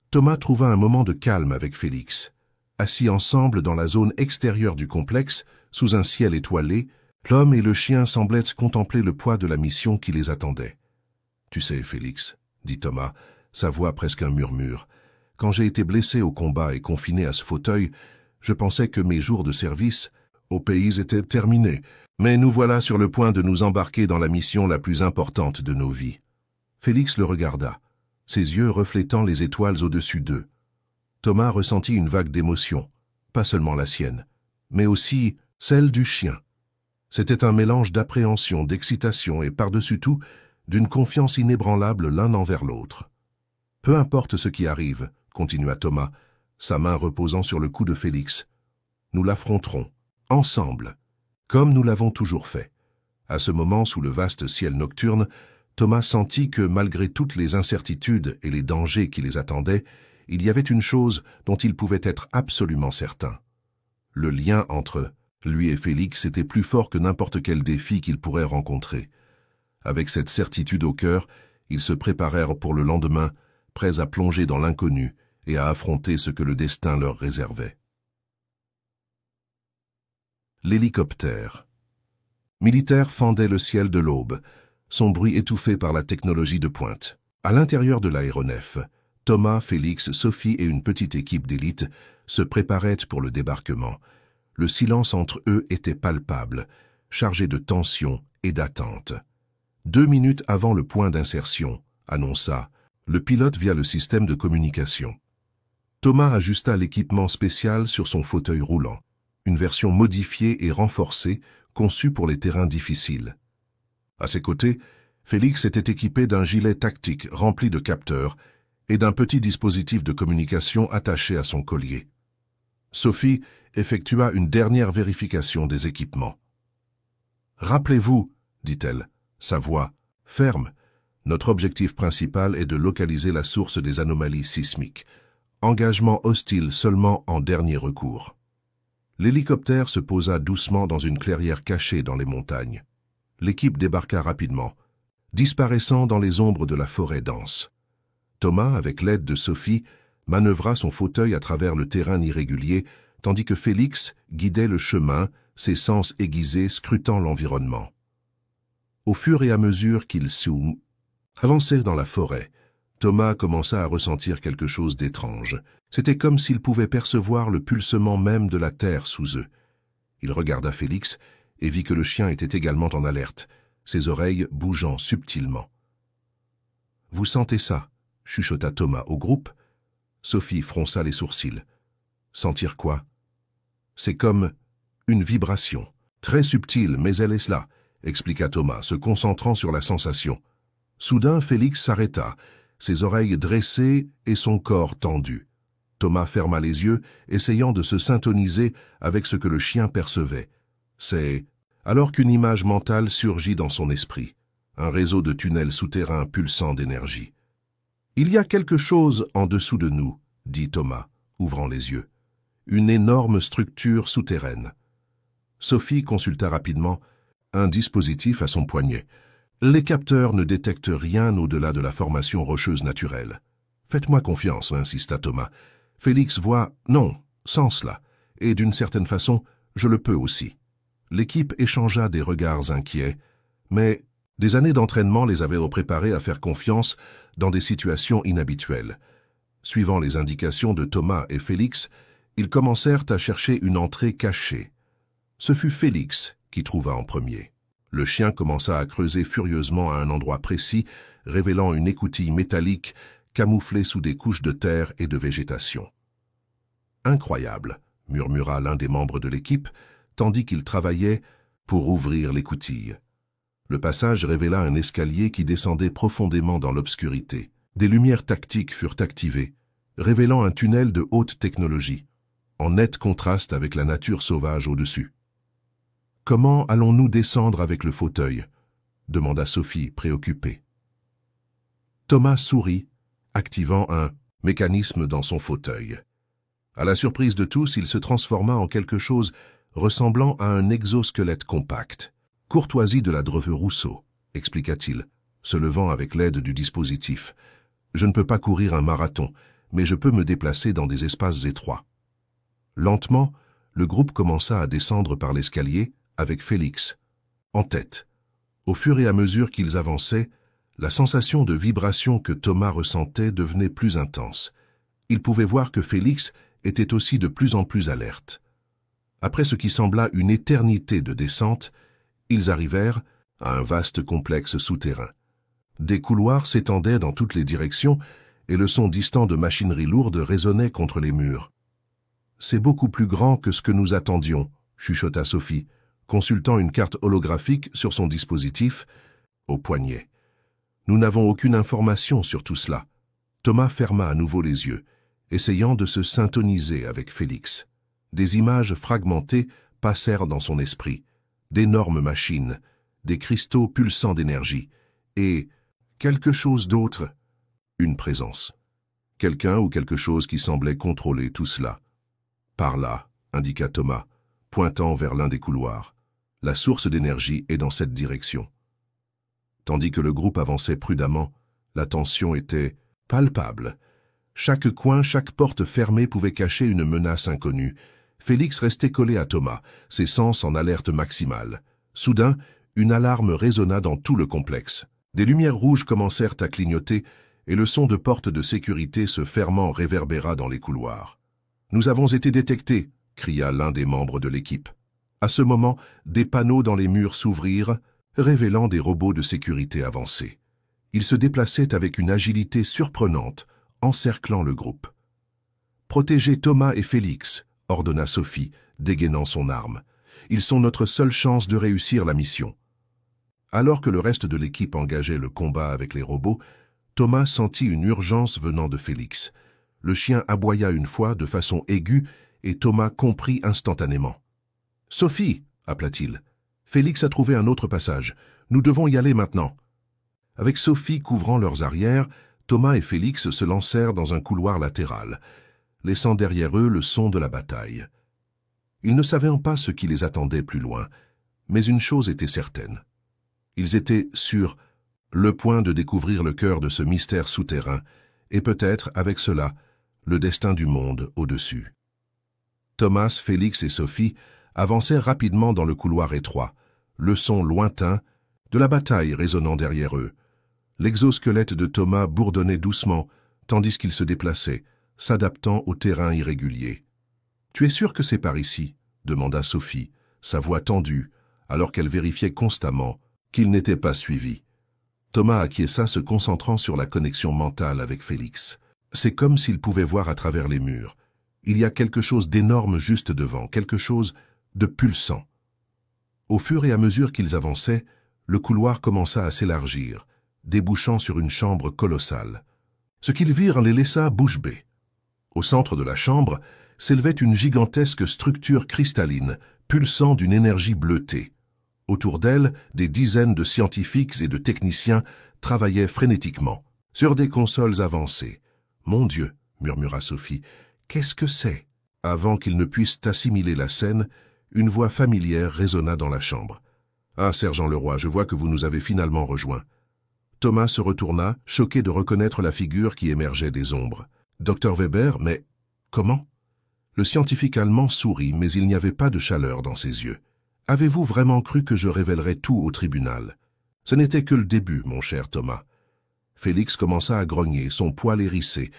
Thomas trouva un moment de calme avec Félix. Assis ensemble dans la zone extérieure du complexe, sous un ciel étoilé, l'homme et le chien semblaient contempler le poids de la mission qui les attendait. « Tu sais, Félix, » dit Thomas, sa voix presque un murmure, « quand j'ai été blessé au combat et confiné à ce fauteuil, je pensais que mes jours de service au pays étaient terminés, mais nous voilà sur le point de nous embarquer dans la mission la plus importante de nos vies. » Félix le regarda, ses yeux reflétant les étoiles au-dessus d'eux. Thomas ressentit une vague d'émotion, pas seulement la sienne, mais aussi celle du chien. C'était un mélange d'appréhension, d'excitation et, par-dessus tout, d'une confiance inébranlable l'un envers l'autre. « Peu importe ce qui arrive, » continua Thomas, sa main reposant sur le cou de Félix. « Nous l'affronterons, ensemble, comme nous l'avons toujours fait. » À ce moment, sous le vaste ciel nocturne, Thomas sentit que, malgré toutes les incertitudes et les dangers qui les attendaient, il y avait une chose dont il pouvait être absolument certain. Le lien entre lui et Félix était plus fort que n'importe quel défi qu'ils pourraient rencontrer. Avec cette certitude au cœur, ils se préparèrent pour le lendemain, prêts à plonger dans l'inconnu et à affronter ce que le destin leur réservait. L'hélicoptère. Militaire fendait le ciel de l'aube, son bruit étouffé par la technologie de pointe. À l'intérieur de l'aéronef, Thomas, Félix, Sophie et une petite équipe d'élite se préparaient pour le débarquement. Le silence entre eux était palpable, chargé de tension et d'attente. 2 minutes avant le point d'insertion, annonça le pilote via le système de communication. Thomas ajusta l'équipement spécial sur son fauteuil roulant, une version modifiée et renforcée conçue pour les terrains difficiles. À ses côtés, Félix était équipé d'un gilet tactique rempli de capteurs et d'un petit dispositif de communication attaché à son collier. Sophie effectua une dernière vérification des équipements. « Rappelez-vous, » dit-elle, sa voix ferme, « notre objectif principal est de localiser la source des anomalies sismiques. Engagement hostile seulement en dernier recours. » L'hélicoptère se posa doucement dans une clairière cachée dans les montagnes. L'équipe débarqua rapidement, disparaissant dans les ombres de la forêt dense. Thomas, avec l'aide de Sophie, manœuvra son fauteuil à travers le terrain irrégulier, tandis que Félix guidait le chemin, ses sens aiguisés scrutant l'environnement. Au fur et à mesure qu'ils avançaient dans la forêt, Thomas commença à ressentir quelque chose d'étrange. C'était comme s'il pouvait percevoir le pulsement même de la terre sous eux. Il regarda Félix et vit que le chien était également en alerte, ses oreilles bougeant subtilement. « Vous sentez ça ?» chuchota Thomas au groupe. Sophie fronça les sourcils. « Sentir quoi ?»« C'est comme une vibration, très subtile, mais elle est là, » expliqua Thomas, se concentrant sur la sensation. Soudain, Félix s'arrêta, ses oreilles dressées et son corps tendu. Thomas ferma les yeux, essayant de se syntoniser avec ce que le chien percevait. C'est alors qu'une image mentale surgit dans son esprit, un réseau de tunnels souterrains pulsant d'énergie. « Il y a quelque chose en dessous de nous, » dit Thomas, ouvrant les yeux. « Une énorme structure souterraine. » Sophie consulta rapidement un dispositif à son poignet. Les capteurs ne détectent rien au-delà de la formation rocheuse naturelle. « Faites-moi confiance, » insista Thomas. Félix voit, non, sans cela, et d'une certaine façon, je le peux aussi. L'équipe échangea des regards inquiets, mais des années d'entraînement les avaient préparés à faire confiance dans des situations inhabituelles. Suivant les indications de Thomas et Félix, ils commencèrent à chercher une entrée cachée. Ce fut Félix qui trouva en premier. Le chien commença à creuser furieusement à un endroit précis, révélant une écoutille métallique camouflée sous des couches de terre et de végétation. « Incroyable !» murmura l'un des membres de l'équipe, tandis qu'il travaillait pour ouvrir l'écoutille. Le passage révéla un escalier qui descendait profondément dans l'obscurité. Des lumières tactiques furent activées, révélant un tunnel de haute technologie, en net contraste avec la nature sauvage au-dessus. « Comment allons-nous descendre avec le fauteuil ?» demanda Sophie, préoccupée. Thomas sourit, activant un mécanisme dans son fauteuil. À la surprise de tous, il se transforma en quelque chose ressemblant à un exosquelette compact. « Courtoisie de la Dreveux Rousseau », expliqua-t-il, se levant avec l'aide du dispositif. « Je ne peux pas courir un marathon, mais je peux me déplacer dans des espaces étroits. » Lentement, le groupe commença à descendre par l'escalier avec Félix, en tête. Au fur et à mesure qu'ils avançaient, la sensation de vibration que Thomas ressentait devenait plus intense. Il pouvait voir que Félix était aussi de plus en plus alerte. Après ce qui sembla une éternité de descente, ils arrivèrent à un vaste complexe souterrain. Des couloirs s'étendaient dans toutes les directions et le son distant de machinerie lourde résonnait contre les murs. « C'est beaucoup plus grand que ce que nous attendions », chuchota Sophie, consultant une carte holographique sur son dispositif, au poignet. « Nous n'avons aucune information sur tout cela. » Thomas ferma à nouveau les yeux, essayant de se syntoniser avec Félix. Des images fragmentées passèrent dans son esprit, d'énormes machines, des cristaux pulsants d'énergie, et quelque chose d'autre, une présence. Quelqu'un ou quelque chose qui semblait contrôler tout cela. « Par là », indiqua Thomas, pointant vers l'un des couloirs. « La source d'énergie est dans cette direction. » Tandis que le groupe avançait prudemment, la tension était palpable. Chaque coin, chaque porte fermée pouvait cacher une menace inconnue. Félix restait collé à Thomas, ses sens en alerte maximale. Soudain, une alarme résonna dans tout le complexe. Des lumières rouges commencèrent à clignoter et le son de portes de sécurité se fermant réverbéra dans les couloirs. « Nous avons été détectés !» cria l'un des membres de l'équipe. À ce moment, des panneaux dans les murs s'ouvrirent, révélant des robots de sécurité avancés. Ils se déplaçaient avec une agilité surprenante, encerclant le groupe. « Protégez Thomas et Félix !» ordonna Sophie, dégainant son arme. « Ils sont notre seule chance de réussir la mission. » Alors que le reste de l'équipe engageait le combat avec les robots, Thomas sentit une urgence venant de Félix. Le chien aboya une fois de façon aiguë et Thomas comprit instantanément. « Sophie !» appela-t-il. « Félix a trouvé un autre passage. Nous devons y aller maintenant. » Avec Sophie couvrant leurs arrières, Thomas et Félix se lancèrent dans un couloir latéral, laissant derrière eux le son de la bataille. Ils ne savaient pas ce qui les attendait plus loin, mais une chose était certaine. Ils étaient sur le point de découvrir le cœur de ce mystère souterrain, et peut-être, avec cela, le destin du monde au-dessus. Thomas, Félix et Sophie avancèrent rapidement dans le couloir étroit, le son lointain de la bataille résonnant derrière eux. L'exosquelette de Thomas bourdonnait doucement, tandis qu'il se déplaçait, s'adaptant au terrain irrégulier. « Tu es sûr que c'est par ici ?» demanda Sophie, sa voix tendue, alors qu'elle vérifiait constamment qu'il n'était pas suivi. Thomas acquiesça, se concentrant sur la connexion mentale avec Félix. C'est comme s'il pouvait voir à travers les murs. Il y a quelque chose d'énorme juste devant, quelque chose de pulsant. Au fur et à mesure qu'ils avançaient, le couloir commença à s'élargir, débouchant sur une chambre colossale. Ce qu'ils virent les laissa bouche bée. Au centre de la chambre s'élevait une gigantesque structure cristalline, pulsant d'une énergie bleutée. Autour d'elle, des dizaines de scientifiques et de techniciens travaillaient frénétiquement, sur des consoles avancées. « Mon Dieu !» murmura Sophie. « Qu'est-ce que c'est ?» Avant qu'ils ne puissent assimiler la scène, une voix familière résonna dans la chambre. « Ah, sergent Leroy, je vois que vous nous avez finalement rejoints. » Thomas se retourna, choqué de reconnaître la figure qui émergeait des ombres. « Docteur Weber, mais comment ?» Le scientifique allemand sourit, mais il n'y avait pas de chaleur dans ses yeux. « Avez-vous vraiment cru que je révélerais tout au tribunal ? Ce n'était que le début, mon cher Thomas. » Félix commença à grogner, son poil hérissé.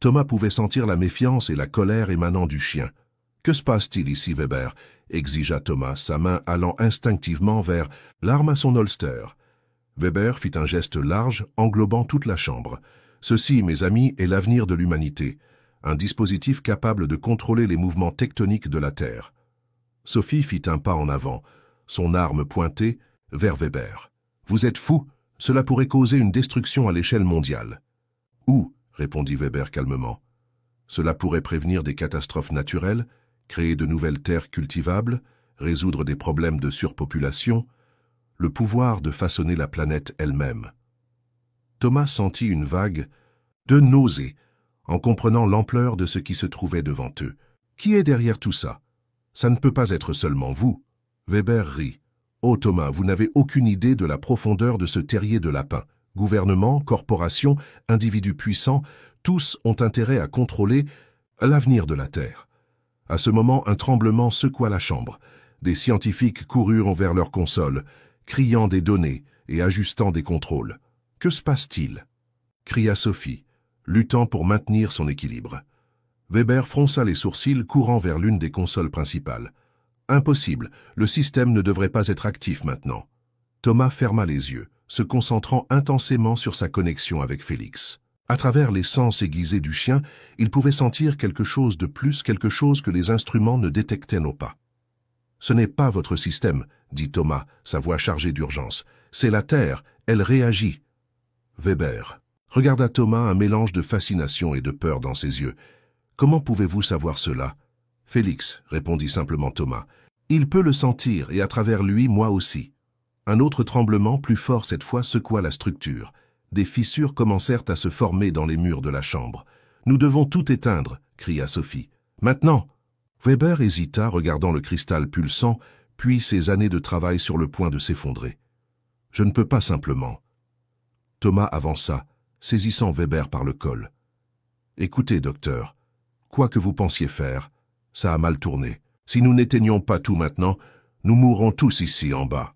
Thomas pouvait sentir la méfiance et la colère émanant du chien. « Que se passe-t-il ici, Weber ?» exigea Thomas, sa main allant instinctivement vers l'arme à son holster. Weber fit un geste large, englobant toute la chambre. « Ceci, mes amis, est l'avenir de l'humanité. Un dispositif capable de contrôler les mouvements tectoniques de la Terre. » Sophie fit un pas en avant, son arme pointée vers Weber. « Vous êtes fou, cela pourrait causer une destruction à l'échelle mondiale. »« Où ?» répondit Weber calmement. « Cela pourrait prévenir des catastrophes naturelles, créer de nouvelles terres cultivables, résoudre des problèmes de surpopulation, le pouvoir de façonner la planète elle-même. » Thomas sentit une vague de nausée en comprenant l'ampleur de ce qui se trouvait devant eux. « Qui est derrière tout ça ? Ça ne peut pas être seulement vous. » Weber rit. « Oh Thomas, vous n'avez aucune idée de la profondeur de ce terrier de lapin. Gouvernement, corporations, individus puissants, tous ont intérêt à contrôler l'avenir de la Terre. » À ce moment, un tremblement secoua la chambre. Des scientifiques coururent vers leurs consoles, criant des données et ajustant des contrôles. « Que se passe-t-il » cria Sophie, luttant pour maintenir son équilibre. Weber fronça les sourcils, courant vers l'une des consoles principales. « Impossible, le système ne devrait pas être actif maintenant. » Thomas ferma les yeux, se concentrant intensément sur sa connexion avec Félix. À travers les sens aiguisés du chien, il pouvait sentir quelque chose de plus, quelque chose que les instruments ne détectaient pas. « Ce n'est pas votre système, » dit Thomas, sa voix chargée d'urgence. « C'est la Terre, elle réagit. » Weber regarda Thomas, un mélange de fascination et de peur dans ses yeux. « Comment pouvez-vous savoir cela ?» « Félix, » répondit simplement Thomas. « Il peut le sentir, et à travers lui, moi aussi. » Un autre tremblement, plus fort cette fois, secoua la structure. Des fissures commencèrent à se former dans les murs de la chambre. « Nous devons tout éteindre !» cria Sophie. « Maintenant !» Weber hésita, regardant le cristal pulsant, puis ses années de travail sur le point de s'effondrer. « Je ne peux pas simplement. » Thomas avança, saisissant Weber par le col. « Écoutez, docteur, quoi que vous pensiez faire, ça a mal tourné. Si nous n'éteignons pas tout maintenant, nous mourrons tous ici en bas. »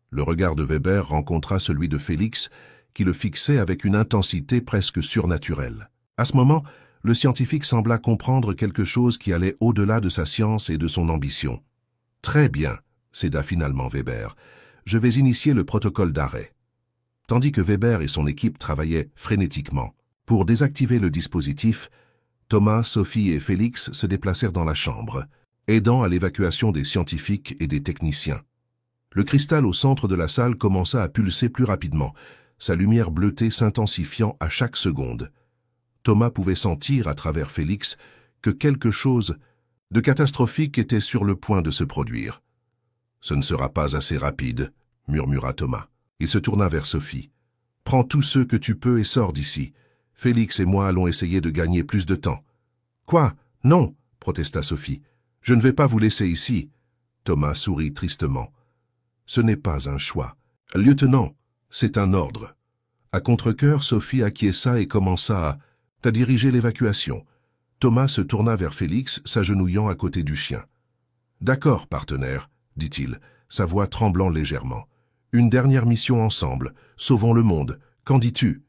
Le regard de Weber rencontra celui de Félix, qui le fixait avec une intensité presque surnaturelle. À ce moment, le scientifique sembla comprendre quelque chose qui allait au-delà de sa science et de son ambition. « Très bien, » céda finalement Weber. « Je vais initier le protocole d'arrêt. » Tandis que Weber et son équipe travaillaient frénétiquement. Pour désactiver le dispositif, Thomas, Sophie et Félix se déplacèrent dans la chambre, aidant à l'évacuation des scientifiques et des techniciens. Le cristal au centre de la salle commença à pulser plus rapidement, sa lumière bleutée s'intensifiant à chaque seconde. Thomas pouvait sentir à travers Félix que quelque chose de catastrophique était sur le point de se produire. « Ce ne sera pas assez rapide, » murmura Thomas. Il se tourna vers Sophie. « Prends tous ceux que tu peux et sors d'ici. Félix et moi allons essayer de gagner plus de temps. »« Quoi ? Non !» protesta Sophie. « Je ne vais pas vous laisser ici. » Thomas sourit tristement. « Ce n'est pas un choix. Lieutenant, c'est un ordre. » À contre-cœur, Sophie acquiesça et commença à diriger l'évacuation. Thomas se tourna vers Félix, s'agenouillant à côté du chien. « D'accord, partenaire, » dit-il, sa voix tremblant légèrement. « Une dernière mission ensemble, sauvons le monde, qu'en dis-tu »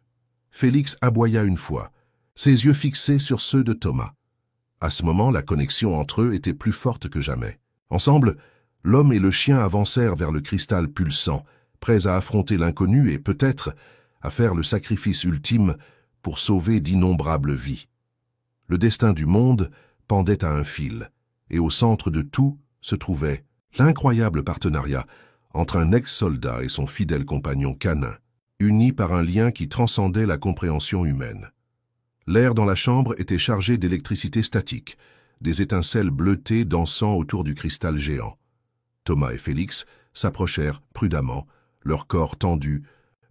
Félix aboya une fois, ses yeux fixés sur ceux de Thomas. À ce moment, la connexion entre eux était plus forte que jamais. Ensemble, l'homme et le chien avancèrent vers le cristal pulsant, prêts à affronter l'inconnu et peut-être à faire le sacrifice ultime pour sauver d'innombrables vies. Le destin du monde pendait à un fil, et au centre de tout se trouvait l'incroyable partenariat entre un ex-soldat et son fidèle compagnon canin, unis par un lien qui transcendait la compréhension humaine. L'air dans la chambre était chargé d'électricité statique, des étincelles bleutées dansant autour du cristal géant. Thomas et Félix s'approchèrent prudemment, leur corps tendus,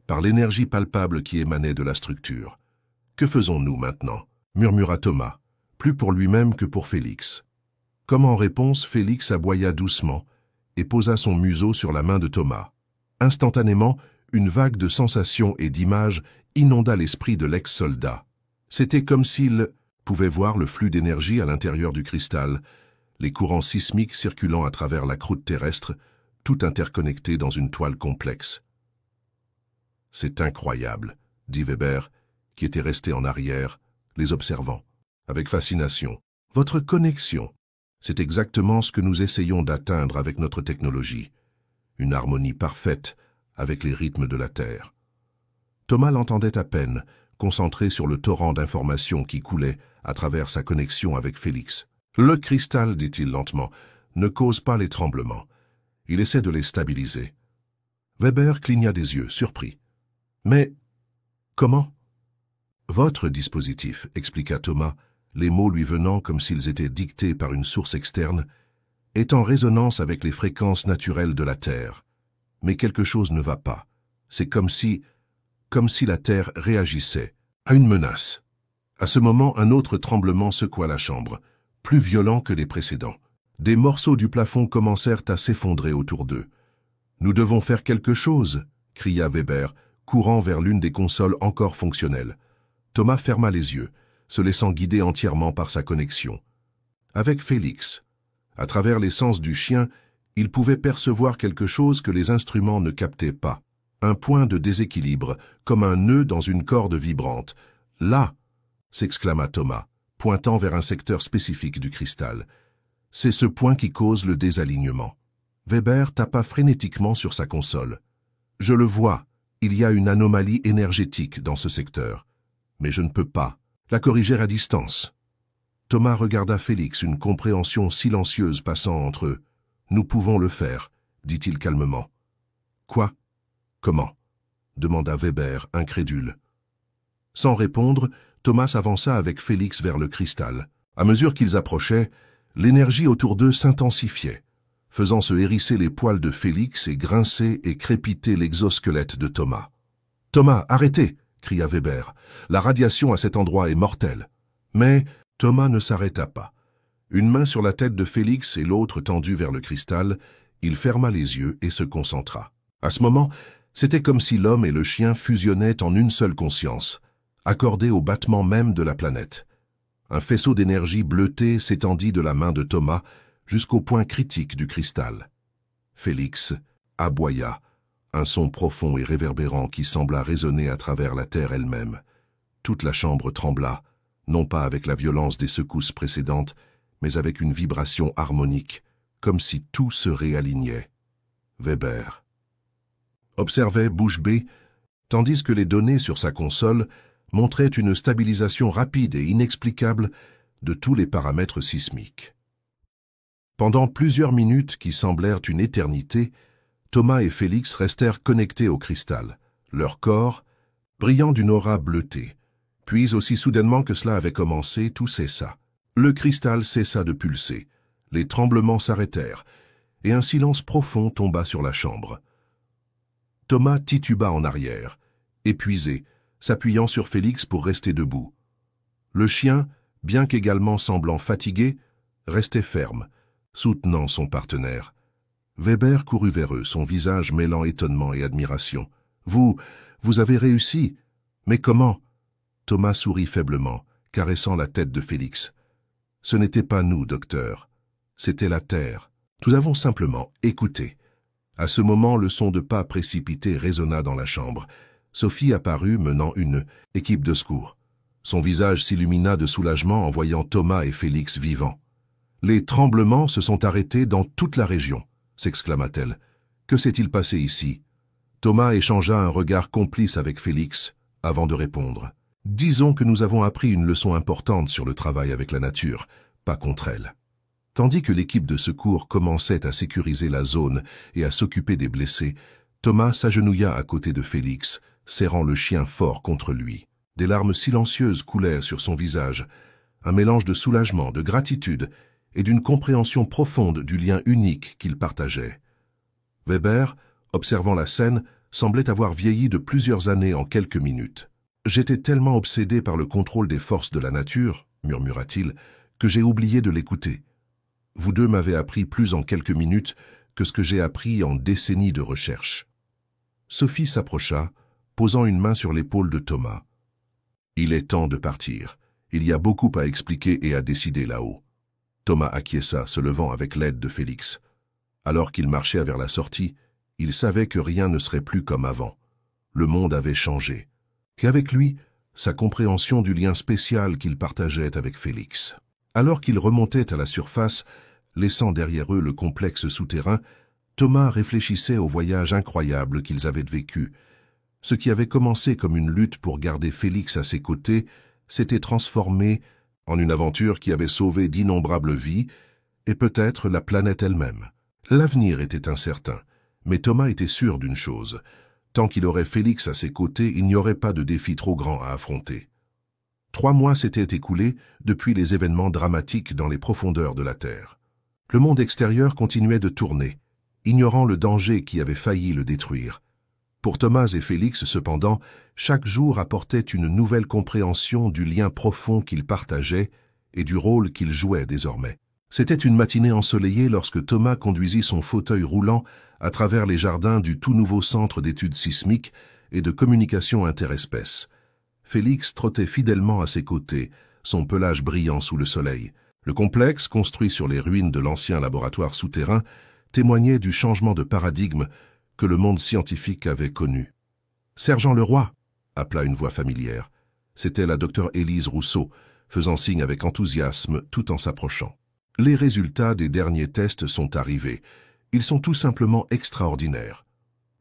par l'énergie palpable qui émanait de la structure. « Que faisons-nous maintenant » murmura Thomas, plus pour lui-même que pour Félix. Comme en réponse, Félix aboya doucement et posa son museau sur la main de Thomas. Instantanément, une vague de sensations et d'images inonda l'esprit de l'ex-soldat. C'était comme s'il pouvait voir le flux d'énergie à l'intérieur du cristal, les courants sismiques circulant à travers la croûte terrestre, tout interconnecté dans une toile complexe. « C'est incroyable, » dit Weber, qui était resté en arrière, les observant, avec fascination. « Votre connexion, c'est exactement ce que nous essayons d'atteindre avec notre technologie, une harmonie parfaite avec les rythmes de la Terre. » Thomas l'entendait à peine, concentré sur le torrent d'informations qui coulait à travers sa connexion avec Félix. « Le cristal, dit-il lentement, ne cause pas les tremblements. Il essaie de les stabiliser. » Weber cligna des yeux, surpris. « Mais comment ?»« Votre dispositif, expliqua Thomas, les mots lui venant comme s'ils étaient dictés par une source externe, est en résonance avec les fréquences naturelles de la Terre. Mais quelque chose ne va pas. C'est comme si la Terre réagissait à une menace. » À ce moment, un autre tremblement secoua la chambre, plus violent que les précédents. Des morceaux du plafond commencèrent à s'effondrer autour d'eux. « Nous devons faire quelque chose !» cria Weber, courant vers l'une des consoles encore fonctionnelles. Thomas ferma les yeux, se laissant guider entièrement par sa connexion. Avec Félix, à travers les sens du chien, il pouvait percevoir quelque chose que les instruments ne captaient pas. Un point de déséquilibre, comme un nœud dans une corde vibrante. « Là !» s'exclama Thomas, pointant vers un secteur spécifique du cristal. « C'est ce point qui cause le désalignement. » Weber tapa frénétiquement sur sa console. « Je le vois, il y a une anomalie énergétique dans ce secteur. Mais je ne peux pas la corriger à distance. » Thomas regarda Félix, une compréhension silencieuse passant entre eux. « Nous pouvons le faire, » dit-il calmement. « Quoi ? Comment ?» demanda Weber, incrédule. Sans répondre, Thomas avança avec Félix vers le cristal. À mesure qu'ils approchaient, l'énergie autour d'eux s'intensifiait, faisant se hérisser les poils de Félix et grincer et crépiter l'exosquelette de Thomas. « Thomas, arrêtez !» cria Weber. « La radiation à cet endroit est mortelle. » Mais Thomas ne s'arrêta pas. Une main sur la tête de Félix et l'autre tendue vers le cristal, il ferma les yeux et se concentra. À ce moment, c'était comme si l'homme et le chien fusionnaient en une seule conscience, accordée au battement même de la planète. Un faisceau d'énergie bleutée s'étendit de la main de Thomas jusqu'au point critique du cristal. Félix aboya, un son profond et réverbérant qui sembla résonner à travers la terre elle-même. Toute la chambre trembla, non pas avec la violence des secousses précédentes, mais avec une vibration harmonique, comme si tout se réalignait. Weber observait bouche bée, tandis que les données sur sa console montraient une stabilisation rapide et inexplicable de tous les paramètres sismiques. Pendant plusieurs minutes qui semblèrent une éternité, Thomas et Félix restèrent connectés au cristal, leur corps brillant d'une aura bleutée. Puis, aussi soudainement que cela avait commencé, tout cessa. Le cristal cessa de pulser, les tremblements s'arrêtèrent, et un silence profond tomba sur la chambre. Thomas tituba en arrière, épuisé, s'appuyant sur Félix pour rester debout. Le chien, bien qu'également semblant fatigué, restait ferme, soutenant son partenaire. Weber courut vers eux, son visage mêlant étonnement et admiration. « Vous avez réussi. Mais comment ?» Thomas sourit faiblement, caressant la tête de Félix. Ce n'était pas nous, docteur. C'était la Terre. Nous avons simplement écouté. À ce moment, le son de pas précipité résonna dans la chambre. Sophie apparut menant une équipe de secours. Son visage s'illumina de soulagement en voyant Thomas et Félix vivants. « Les tremblements se sont arrêtés dans toute la région », s'exclama-t-elle. « Que s'est-il passé ici ?» Thomas échangea un regard complice avec Félix avant de répondre. « Disons que nous avons appris une leçon importante sur le travail avec la nature, pas contre elle. » Tandis que l'équipe de secours commençait à sécuriser la zone et à s'occuper des blessés, Thomas s'agenouilla à côté de Félix, serrant le chien fort contre lui. Des larmes silencieuses coulèrent sur son visage, un mélange de soulagement, de gratitude et d'une compréhension profonde du lien unique qu'ils partageaient. Weber, observant la scène, semblait avoir vieilli de plusieurs années en quelques minutes. « J'étais tellement obsédé par le contrôle des forces de la nature, murmura-t-il, que j'ai oublié de l'écouter. Vous deux m'avez appris plus en quelques minutes que ce que j'ai appris en décennies de recherche. » Sophie s'approcha, posant une main sur l'épaule de Thomas. « Il est temps de partir. Il y a beaucoup à expliquer et à décider là-haut. » Thomas acquiesça, se levant avec l'aide de Félix. Alors qu'il marchait vers la sortie, il savait que rien ne serait plus comme avant. Le monde avait changé. Et avec lui, sa compréhension du lien spécial qu'il partageait avec Félix. Alors qu'ils remontaient à la surface, laissant derrière eux le complexe souterrain, Thomas réfléchissait au voyage incroyable qu'ils avaient vécu. Ce qui avait commencé comme une lutte pour garder Félix à ses côtés s'était transformé en une aventure qui avait sauvé d'innombrables vies et peut-être la planète elle-même. L'avenir était incertain, mais Thomas était sûr d'une chose. Tant qu'il aurait Félix à ses côtés, il n'y aurait pas de défi trop grand à affronter. 3 mois s'étaient écoulés depuis les événements dramatiques dans les profondeurs de la Terre. Le monde extérieur continuait de tourner, ignorant le danger qui avait failli le détruire. Pour Thomas et Félix, cependant, chaque jour apportait une nouvelle compréhension du lien profond qu'ils partageaient et du rôle qu'ils jouaient désormais. C'était une matinée ensoleillée lorsque Thomas conduisit son fauteuil roulant à travers les jardins du tout nouveau centre d'études sismiques et de communication interespèces. Félix trottait fidèlement à ses côtés, son pelage brillant sous le soleil. Le complexe, construit sur les ruines de l'ancien laboratoire souterrain, témoignait du changement de paradigme que le monde scientifique avait connu. « Sergent Leroy !» appela une voix familière. C'était la docteure Élise Rousseau, faisant signe avec enthousiasme tout en s'approchant. « Les résultats des derniers tests sont arrivés. Ils sont tout simplement extraordinaires. »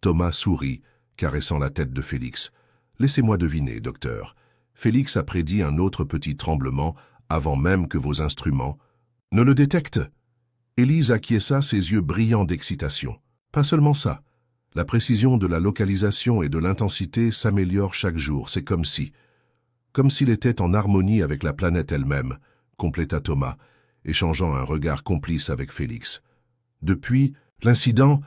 Thomas sourit, caressant la tête de Félix. « Laissez-moi deviner, docteur. Félix a prédit un autre petit tremblement avant même que vos instruments ne le détectent. » Élise acquiesça, ses yeux brillants d'excitation. « Pas seulement ça. La précision de la localisation et de l'intensité s'améliore chaque jour. C'est comme s'il était en harmonie avec la planète elle-même, » compléta Thomas, échangeant un regard complice avec Félix. Depuis l'incident,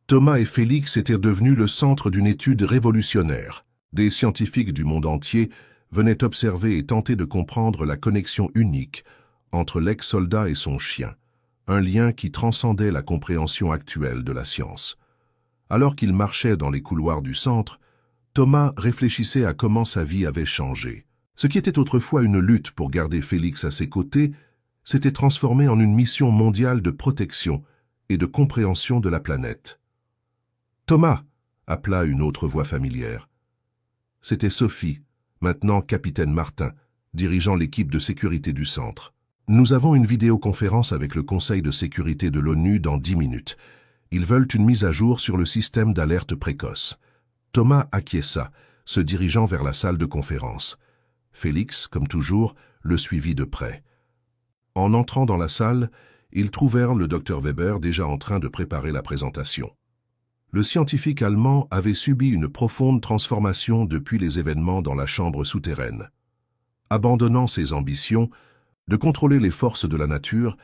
Thomas et Félix étaient devenus le centre d'une étude révolutionnaire. Des scientifiques du monde entier venaient observer et tenter de comprendre la connexion unique entre l'ex-soldat et son chien, un lien qui transcendait la compréhension actuelle de la science. Alors qu'il marchait dans les couloirs du centre, Thomas réfléchissait à comment sa vie avait changé. Ce qui était autrefois une lutte pour garder Félix à ses côtés s'était transformé en une mission mondiale de protection et de compréhension de la planète. « Thomas !» appela une autre voix familière. C'était Sophie, maintenant capitaine Martin, dirigeant l'équipe de sécurité du centre. « Nous avons une vidéoconférence avec le Conseil de sécurité de l'ONU dans 10 minutes. Ils veulent une mise à jour sur le système d'alerte précoce. » Thomas acquiesça, se dirigeant vers la salle de conférence. Félix, comme toujours, le suivit de près. En entrant dans la salle, ils trouvèrent le docteur Weber déjà en train de préparer la présentation. Le scientifique allemand avait subi une profonde transformation depuis les événements dans la chambre souterraine. Abandonnant ses ambitions de contrôler les forces de la nature,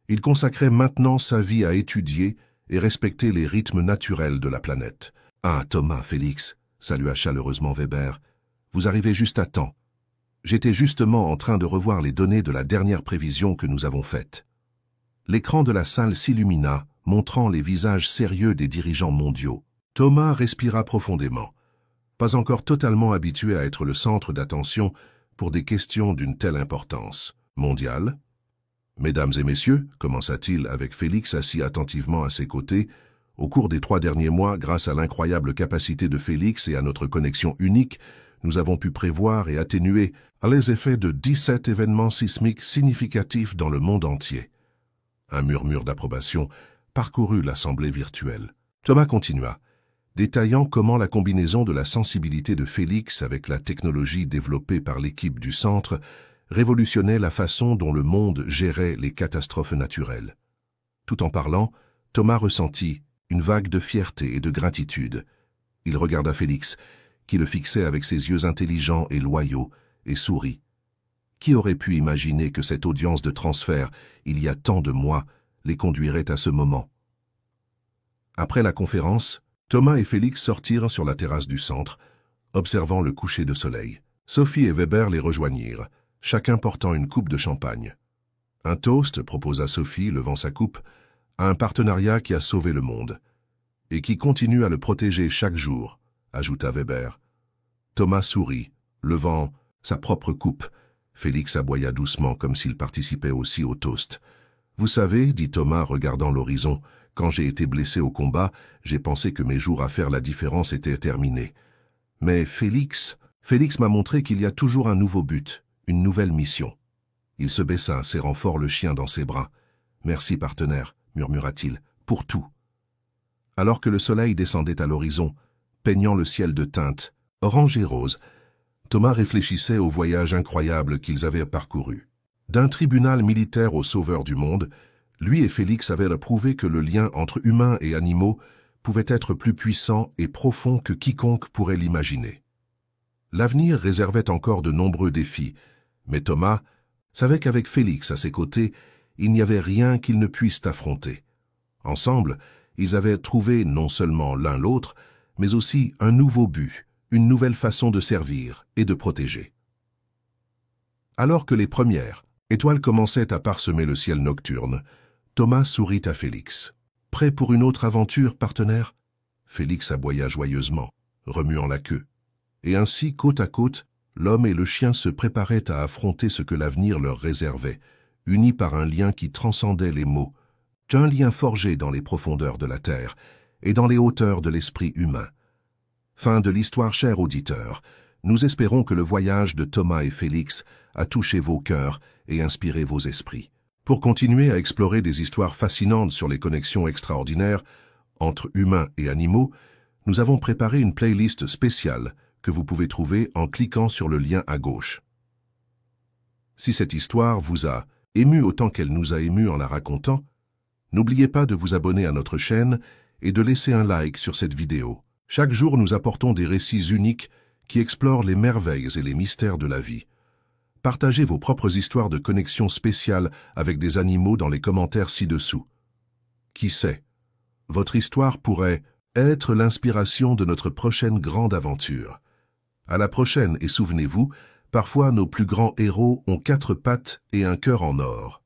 il consacrait maintenant sa vie à étudier et respecter les rythmes naturels de la planète. « Ah, Thomas, Félix !» salua chaleureusement Weber. « Vous arrivez juste à temps. J'étais justement en train de revoir les données de la dernière prévision que nous avons faite. » L'écran de la salle s'illumina, montrant les visages sérieux des dirigeants mondiaux. Thomas respira profondément, pas encore totalement habitué à être le centre d'attention pour des questions d'une telle importance. Mondiale ? Mesdames et messieurs, commença-t-il avec Félix assis attentivement à ses côtés, au cours des 3 derniers mois, grâce à l'incroyable capacité de Félix et à notre connexion unique, nous avons pu prévoir et atténuer les effets de 17 événements sismiques significatifs dans le monde entier. Un murmure d'approbation parcourut l'assemblée virtuelle. Thomas continua, détaillant comment la combinaison de la sensibilité de Félix avec la technologie développée par l'équipe du centre révolutionnait la façon dont le monde gérait les catastrophes naturelles. Tout en parlant, Thomas ressentit une vague de fierté et de gratitude. Il regarda Félix, qui le fixait avec ses yeux intelligents et loyaux, et sourit. Qui aurait pu imaginer que cette audience de transfert, il y a tant de mois, les conduirait à ce moment? Après la conférence, Thomas et Félix sortirent sur la terrasse du centre, observant le coucher de soleil. Sophie et Weber les rejoignirent, chacun portant une coupe de champagne. Un toast, proposa Sophie, levant sa coupe, à un partenariat qui a sauvé le monde, et qui continue à le protéger chaque jour, ajouta Weber. Thomas sourit, levant sa propre coupe. Félix aboya doucement comme s'il participait aussi au toast. « Vous savez, dit Thomas regardant l'horizon, quand j'ai été blessé au combat, j'ai pensé que mes jours à faire la différence étaient terminés. Mais Félix m'a montré qu'il y a toujours un nouveau but, une nouvelle mission. » Il se baissa, serrant fort le chien dans ses bras. « Merci, partenaire, murmura-t-il, pour tout. » Alors que le soleil descendait à l'horizon, peignant le ciel de teintes, orange et rose, Thomas réfléchissait au voyage incroyable qu'ils avaient parcouru. D'un tribunal militaire au sauveur du monde, lui et Félix avaient prouvé que le lien entre humains et animaux pouvait être plus puissant et profond que quiconque pourrait l'imaginer. L'avenir réservait encore de nombreux défis, mais Thomas savait qu'avec Félix à ses côtés, il n'y avait rien qu'ils ne puissent affronter. Ensemble, ils avaient trouvé non seulement l'un l'autre, mais aussi un nouveau but, une nouvelle façon de servir et de protéger. Alors que les premières étoiles commençaient à parsemer le ciel nocturne, Thomas sourit à Félix. « Prêt pour une autre aventure, partenaire ?» Félix aboya joyeusement, remuant la queue. Et ainsi, côte à côte, l'homme et le chien se préparaient à affronter ce que l'avenir leur réservait, unis par un lien qui transcendait les mots, un lien forgé dans les profondeurs de la terre et dans les hauteurs de l'esprit humain. Fin de l'histoire, chers auditeurs. Nous espérons que le voyage de Thomas et Félix a touché vos cœurs et inspiré vos esprits. Pour continuer à explorer des histoires fascinantes sur les connexions extraordinaires entre humains et animaux, nous avons préparé une playlist spéciale que vous pouvez trouver en cliquant sur le lien à gauche. Si cette histoire vous a ému autant qu'elle nous a émus en la racontant, n'oubliez pas de vous abonner à notre chaîne et de laisser un like sur cette vidéo. Chaque jour, nous apportons des récits uniques qui explorent les merveilles et les mystères de la vie. Partagez vos propres histoires de connexion spéciales avec des animaux dans les commentaires ci-dessous. Qui sait, votre histoire pourrait être l'inspiration de notre prochaine grande aventure. À la prochaine et souvenez-vous, parfois nos plus grands héros ont 4 pattes et un cœur en or.